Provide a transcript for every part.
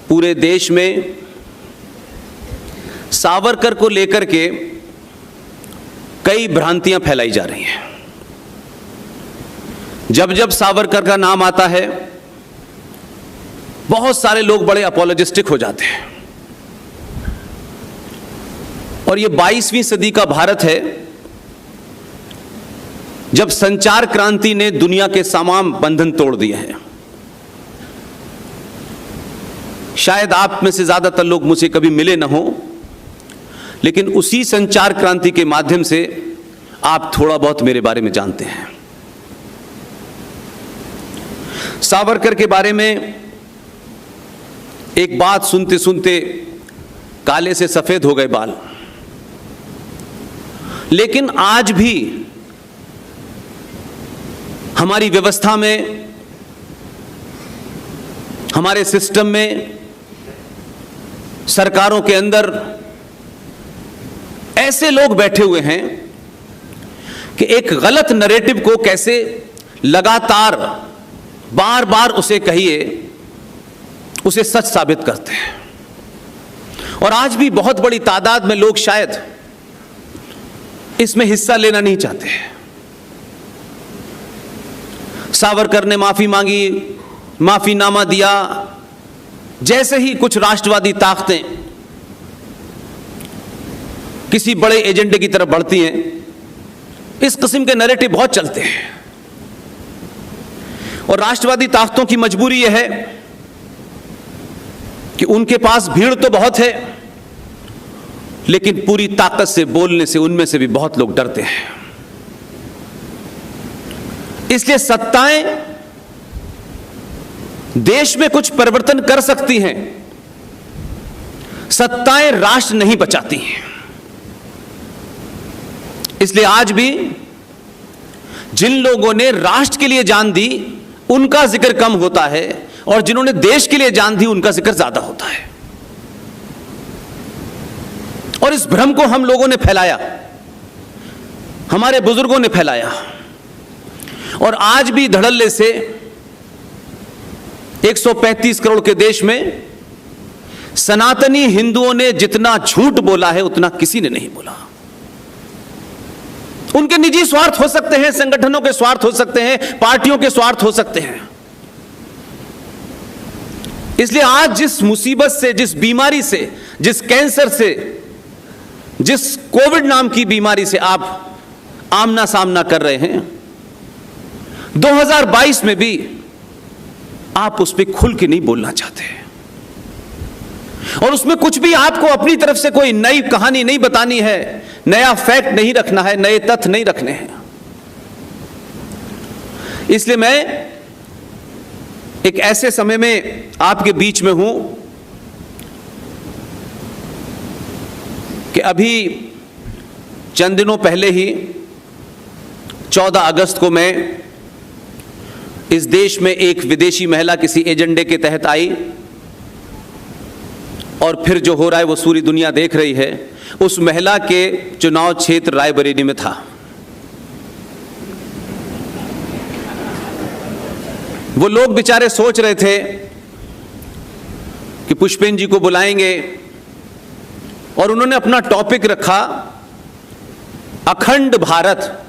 पूरे देश में सावरकर को लेकर के कई भ्रांतियां फैलाई जा रही हैं। जब जब सावरकर का नाम आता है बहुत सारे लोग बड़े अपोलोजिस्टिक हो जाते हैं। और ये 22वीं सदी का भारत है जब संचार क्रांति ने दुनिया के तमाम बंधन तोड़ दिए हैं। शायद आप में से ज्यादातर लोग मुझसे कभी मिले ना हो, लेकिन उसी संचार क्रांति के माध्यम से आप थोड़ा बहुत मेरे बारे में जानते हैं। सावरकर के बारे में एक बात सुनते सुनते काले से सफेद हो गए बाल। लेकिन आज भी हमारी व्यवस्था में, हमारे सिस्टम में, सरकारों के अंदर ऐसे लोग बैठे हुए हैं कि एक गलत नैरेटिव को कैसे लगातार बार बार उसे कहिए, उसे सच साबित करते हैं। और आज भी बहुत बड़ी तादाद में लोग शायद इसमें हिस्सा लेना नहीं चाहते। सावरकर ने माफी मांगी, माफीनामा दिया, जैसे ही कुछ राष्ट्रवादी ताकतें किसी बड़े एजेंडे की तरफ बढ़ती हैं, इस किस्म के नैरेटिव बहुत चलते हैं। और राष्ट्रवादी ताकतों की मजबूरी यह है कि उनके पास भीड़ तो बहुत है, लेकिन पूरी ताकत से बोलने से उनमें से भी बहुत लोग डरते हैं। इसलिए सत्ताएं देश में कुछ परिवर्तन कर सकती हैं, सत्ताएं राष्ट्र नहीं बचाती हैं। इसलिए आज भी जिन लोगों ने राष्ट्र के लिए जान दी उनका जिक्र कम होता है, और जिन्होंने देश के लिए जान दी उनका जिक्र ज्यादा होता है। और इस भ्रम को हम लोगों ने फैलाया, हमारे बुजुर्गों ने फैलाया, और आज भी धड़ल्ले से 135 करोड़ के देश में सनातनी हिंदुओं ने जितना झूठ बोला है उतना किसी ने नहीं बोला। उनके निजी स्वार्थ हो सकते हैं, संगठनों के स्वार्थ हो सकते हैं, पार्टियों के स्वार्थ हो सकते हैं। इसलिए आज जिस मुसीबत से, जिस बीमारी से, जिस कैंसर से, जिस कोविड नाम की बीमारी से आप आमना सामना कर रहे हैं, 2022 में भी आप उस पर खुल के नहीं बोलना चाहते, और उसमें कुछ भी आपको अपनी तरफ से कोई नई कहानी नहीं बतानी है, नया फैक्ट नहीं रखना है, नए तथ्य नहीं रखने हैं। इसलिए मैं एक ऐसे समय में आपके बीच में हूं कि अभी चंद दिनों पहले ही 14 अगस्त को मैं इस देश में एक विदेशी महिला किसी एजेंडे के तहत आई, और फिर जो हो रहा है वो पूरी दुनिया देख रही है। उस महिला के चुनाव क्षेत्र रायबरेली में था। वो लोग बेचारे सोच रहे थे कि पुष्पेन जी को बुलाएंगे, और उन्होंने अपना टॉपिक रखा अखंड भारत।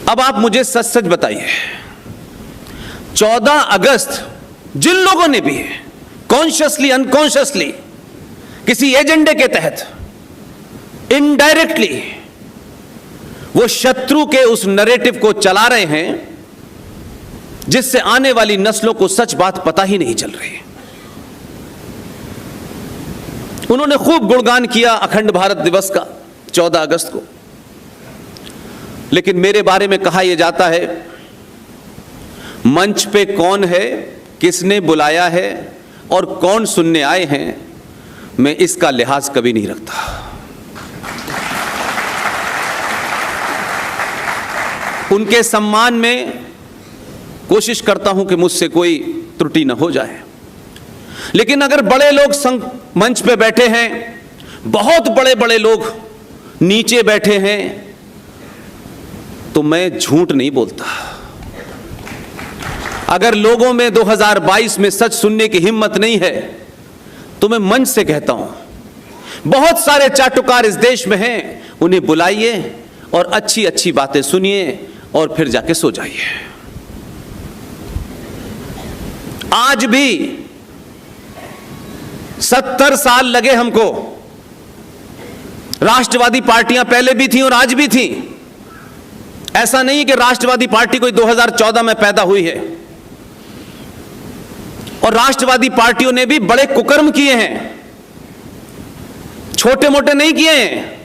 अब आप मुझे सच सच बताइए, 14 अगस्त जिन लोगों ने भी कॉन्शियसली अनकॉन्शियसली किसी एजेंडे के तहत इनडायरेक्टली वो शत्रु के उस नैरेटिव को चला रहे हैं, जिससे आने वाली नस्लों को सच बात पता ही नहीं चल रही। उन्होंने खूब गुणगान किया अखंड भारत दिवस का 14 अगस्त को, लेकिन मेरे बारे में कहा यह जाता है मंच पे कौन है, किसने बुलाया है और कौन सुनने आए हैं, मैं इसका लिहाज कभी नहीं रखता। उनके सम्मान में कोशिश करता हूं कि मुझसे कोई त्रुटि न हो जाए, लेकिन अगर बड़े लोग मंच पे बैठे हैं, बहुत बड़े बड़े लोग नीचे बैठे हैं, तो मैं झूठ नहीं बोलता। अगर लोगों में 2022 में सच सुनने की हिम्मत नहीं है तो मैं मंच से कहता हूं, बहुत सारे चाटुकार इस देश में हैं, उन्हें बुलाइए और अच्छी अच्छी बातें सुनिए और फिर जाके सो जाइए। आज भी 70 साल लगे हमको। राष्ट्रवादी पार्टियां पहले भी थी और आज भी थी। ऐसा नहीं है कि राष्ट्रवादी पार्टी कोई 2014 में पैदा हुई है। और राष्ट्रवादी पार्टियों ने भी बड़े कुकर्म किए हैं, छोटे मोटे नहीं किए हैं।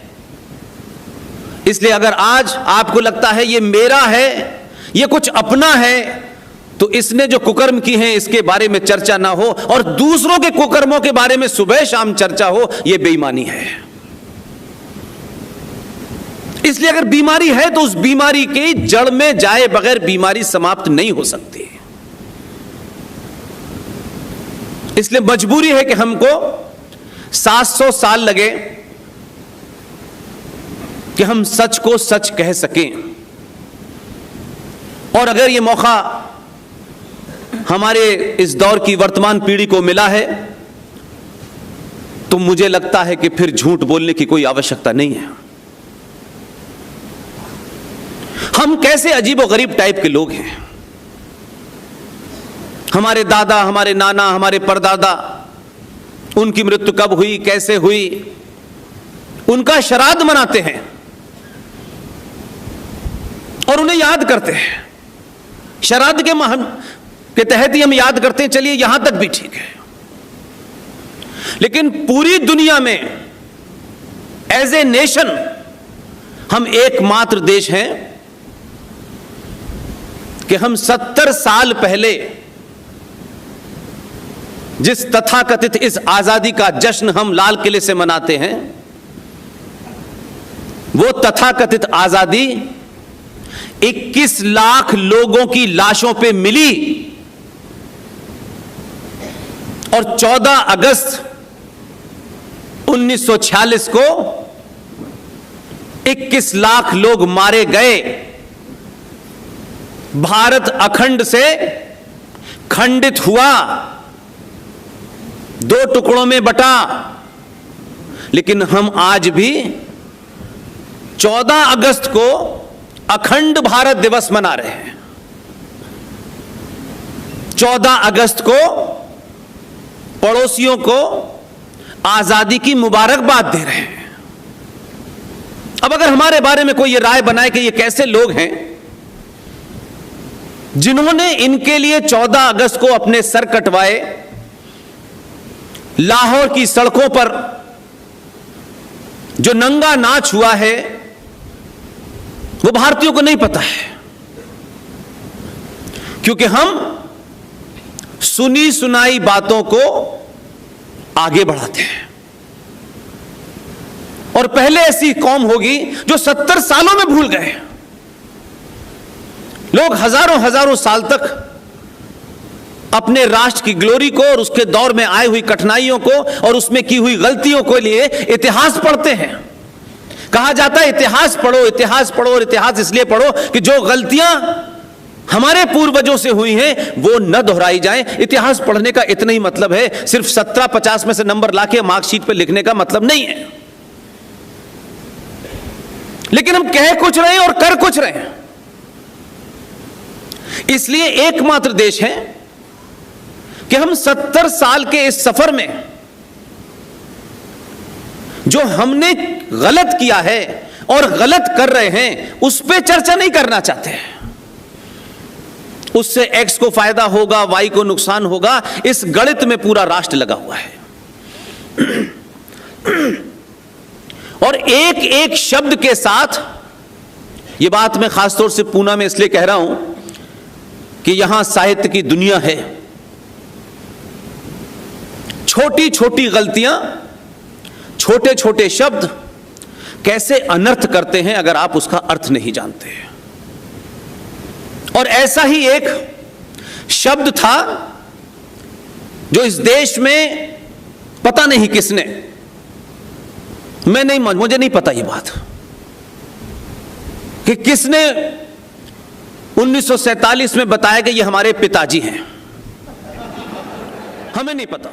इसलिए अगर आज आपको लगता है ये मेरा है, ये कुछ अपना है, तो इसने जो कुकर्म की हैं इसके बारे में चर्चा ना हो और दूसरों के कुकर्मों के बारे में सुबह शाम चर्चा हो, यह बेईमानी है। इसलिए अगर बीमारी है तो उस बीमारी के जड़ में जाए बगैर बीमारी समाप्त नहीं हो सकती। इसलिए मजबूरी है कि हमको 700 साल लगे कि हम सच को सच कह सकें। और अगर यह मौका हमारे इस दौर की वर्तमान पीढ़ी को मिला है तो मुझे लगता है कि फिर झूठ बोलने की कोई आवश्यकता नहीं है। हम कैसे अजीबोगरीब टाइप के लोग हैं। हमारे दादा, हमारे नाना, हमारे परदादा, उनकी मृत्यु कब हुई, कैसे हुई, उनका श्राद्ध मनाते हैं और उन्हें याद करते हैं। श्राद्ध के तहत ही हम याद करते हैं, चलिए यहां तक भी ठीक है। लेकिन पूरी दुनिया में एज ए नेशन हम एकमात्र देश हैं कि हम 70 साल पहले जिस तथाकथित इस आजादी का जश्न हम लाल किले से मनाते हैं, वो तथाकथित आजादी 21 लाख लोगों की लाशों पे मिली और 14 अगस्त 1946 को 21 लाख लोग मारे गए। भारत अखंड से खंडित हुआ, 2 टुकड़ों में बटा। लेकिन हम आज भी 14 अगस्त को अखंड भारत दिवस मना रहे हैं। 14 अगस्त को पड़ोसियों को आजादी की मुबारकबाद दे रहे हैं। अब अगर हमारे बारे में कोई ये राय बनाए कि ये कैसे लोग हैं जिन्होंने इनके लिए 14 अगस्त को अपने सर कटवाए, लाहौर की सड़कों पर जो नंगा नाच हुआ है वो भारतीयों को नहीं पता है, क्योंकि हम सुनी सुनाई बातों को आगे बढ़ाते हैं। और पहले ऐसी कौम होगी जो 70 सालों में भूल गए। लोग हजारों हजारों साल तक अपने राष्ट्र की ग्लोरी को और उसके दौर में आई हुई कठिनाइयों को और उसमें की हुई गलतियों को लिए इतिहास पढ़ते हैं। कहा जाता है इतिहास पढ़ो, इतिहास पढ़ो, और इतिहास इसलिए पढ़ो कि जो गलतियां हमारे पूर्वजों से हुई हैं वो न दोहराई जाएं। इतिहास पढ़ने का इतना ही मतलब है, सिर्फ 17-50 में से नंबर लाके मार्कशीट पे लिखने का मतलब नहीं है। लेकिन हम कह कुछ रहे हैं और कर कुछ रहे हैं। इसलिए एकमात्र देश है कि हम 70 साल के इस सफर में जो हमने गलत किया है और गलत कर रहे हैं उस पर चर्चा नहीं करना चाहते हैं। उससे एक्स को फायदा होगा, वाई को नुकसान होगा, इस गणित में पूरा राष्ट्र लगा हुआ है। और एक एक शब्द के साथ, यह बात मैं खासतौर से पूना में इसलिए कह रहा हूं कि यहां साहित्य की दुनिया है। छोटी छोटी गलतियां, छोटे छोटे शब्द कैसे अनर्थ करते हैं अगर आप उसका अर्थ नहीं जानते हैं। और ऐसा ही एक शब्द था जो इस देश में पता नहीं किसने, मुझे नहीं पता ये बात कि किसने 1947 में बताया कि ये हमारे पिताजी हैं, हमें नहीं पता।